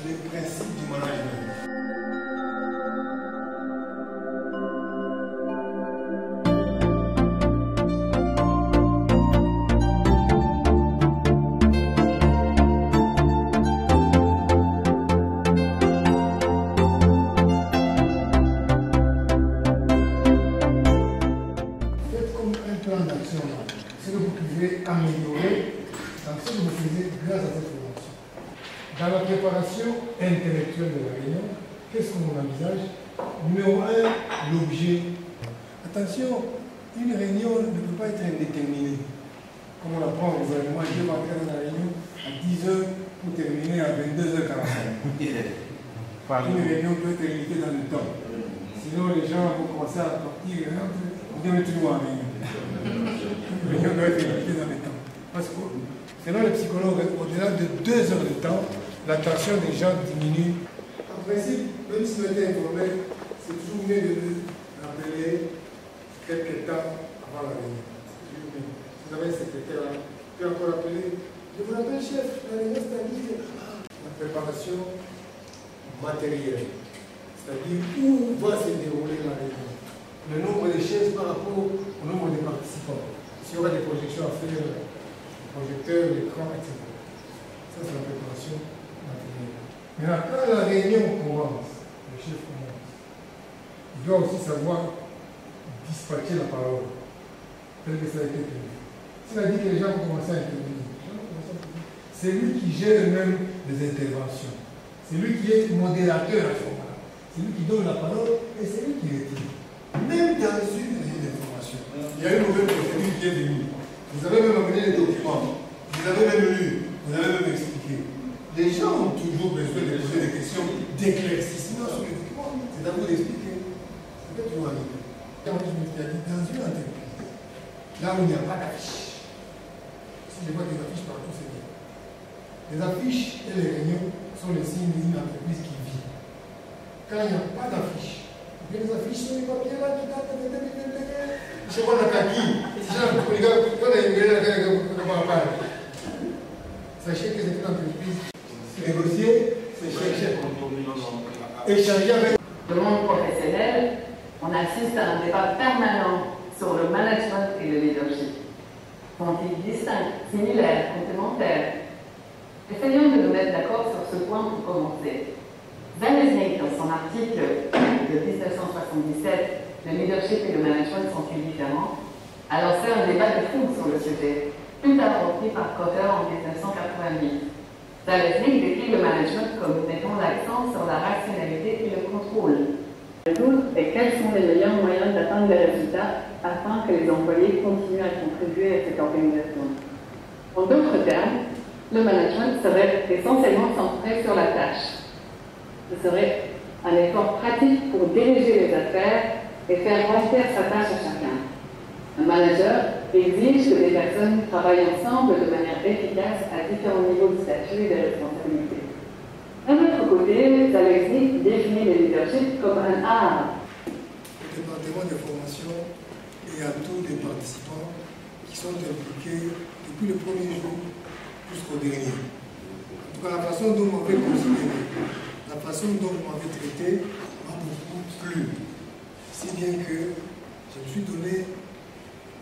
Les principes du management. Faites comme un plan d'action, ce que vous pouvez améliorer dans ce que vous faisiez grâce à cette formation. Dans la préparation intellectuelle de la réunion, qu'est-ce qu'on envisage? Numéro 1, l'objet. Attention, une réunion ne peut pas être indéterminée. Comme on apprend au gouvernement, je vais rentrer dans la réunion à 10h pour terminer à 22h45. Une réunion peut être limitée dans le temps. Sinon, les gens vont commencer à partir et vous devez toujours en réunion. Une réunion doit être limitée dans le temps. Parce que, selon les psychologues, au-delà de 2 heures de temps, l'attention des gens diminue. En principe, même si vous êtes informel, c'est toujours mieux de le rappeler quelques temps avant la réunion. Vous avez un secrétaire là, puis encore appeler. Je vous rappelle, chef, la réunion, c'est-à-dire la préparation matérielle. C'est-à-dire où va se dérouler la réunion. Le nombre de chaises par rapport au nombre de participants. S'il y aura des projections à faire, projecteurs, l'écran, etc. Ça, c'est la préparation matérielle. Maintenant, quand la réunion commence, le chef commence, il doit aussi savoir dispatcher la parole, tel que ça a été prévu. S'il a dit que les gens vont commencer à intervenir, c'est lui qui gère même les interventions. C'est lui qui est modérateur à ce moment-là. C'est lui qui donne la parole et c'est lui qui retire. Même dans une réunion d'information, il y a une nouvelle procédure qui est venue. Vous avez même amené les documents, vous avez même lu, vous avez même expliqué. Les gens ont toujours besoin de poser des questions d'éclaircissement sur les documents. C'est à vous d'expliquer. C'est peut-être toujours arrivé. Quand je me suis dit, dans une entreprise, là où il n'y a pas d'affiche, si je vois des affiches partout, c'est bien. Les affiches et les réunions sont les signes d'une entreprise qui vit. Quand il n'y a pas d'affiche, les affiches sont les papiers là qui datent de 2021. Je sais pas la kaki. Sachez que c'est une entreprise négociée, c'est chercher, échanger avec. Dans le monde professionnel, on assiste à un débat permanent sur le management et le leadership. Sont-ils distincts, similaires, complémentaires? Essayons de nous mettre d'accord sur ce point pour commencer. Zalesnik, dans son article de 1977, le leadership et le management sont-ils différents, a lancé un débat de fond sur le sujet, plus tard repris par Kotter en 1988. Zalesnik décrit le management comme mettant l'accent sur la rationalité et le contrôle. Le doute est quels sont les meilleurs moyens d'atteindre les résultats afin que les employés continuent à contribuer à cette organisation. En d'autres termes, le management serait essentiellement centré sur la tâche. Ce serait un effort pratique pour diriger les affaires et faire remplir sa tâche à chacun. Un manager exige que les personnes travaillent ensemble de manière efficace à différents niveaux de statut et de responsabilité. D'un autre côté, Zalesnik définit le leadership comme un art. Le département de formation et à tous les participants qui sont impliqués depuis le premier jour jusqu'au dernier. En tout cas, la façon dont on m'avait considéré, la façon dont vous m'avez traité m'a beaucoup plu. Si bien que je me suis donné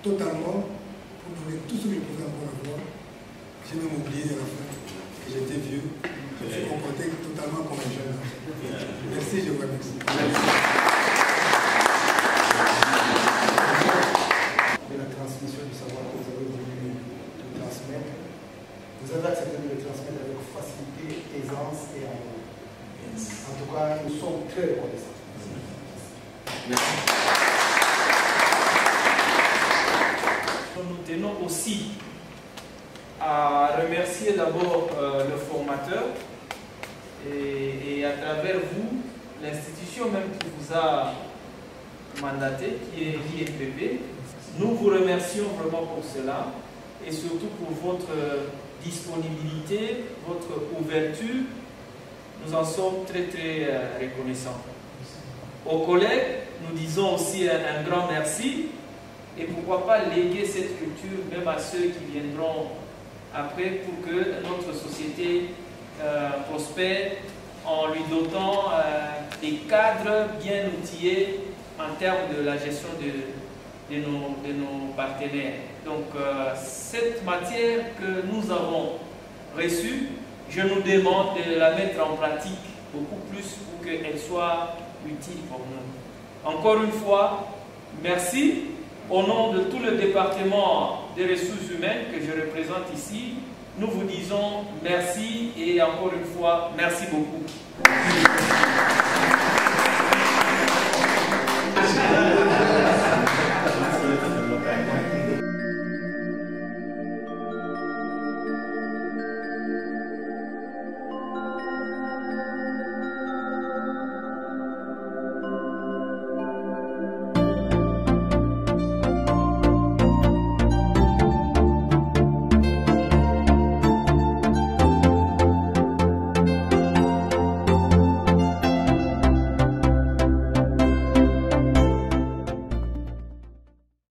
totalement pour donner tout ce que je pouvais encore avoir. J'ai même oublié à la fin que j'étais vieux. Je me suis comporté totalement comme un jeune. Merci, je vous remercie. De la transmission du savoir que vous avez voulu nous transmettre. Vous avez accepté de le transmettre avec facilité, aisance et amour. En tout cas, nous sommes très reconnaissants. Merci. Nous tenons aussi à remercier d'abord le formateur et à travers vous, l'institution même qui vous a mandaté, qui est l'IFPP. Nous vous remercions vraiment pour cela et surtout pour votre disponibilité, votre ouverture. Nous en sommes très reconnaissants. Aux collègues, nous disons aussi un grand merci et pourquoi pas léguer cette culture même à ceux qui viendront après pour que notre société prospère en lui dotant des cadres bien outillés en termes de la gestion de nos partenaires. Donc cette matière que nous avons reçue, je nous demande de la mettre en pratique beaucoup plus pour qu'elle soit utile pour nous. Encore une fois, merci. Au nom de tout le département des ressources humaines que je représente ici, nous vous disons merci et encore une fois, merci beaucoup.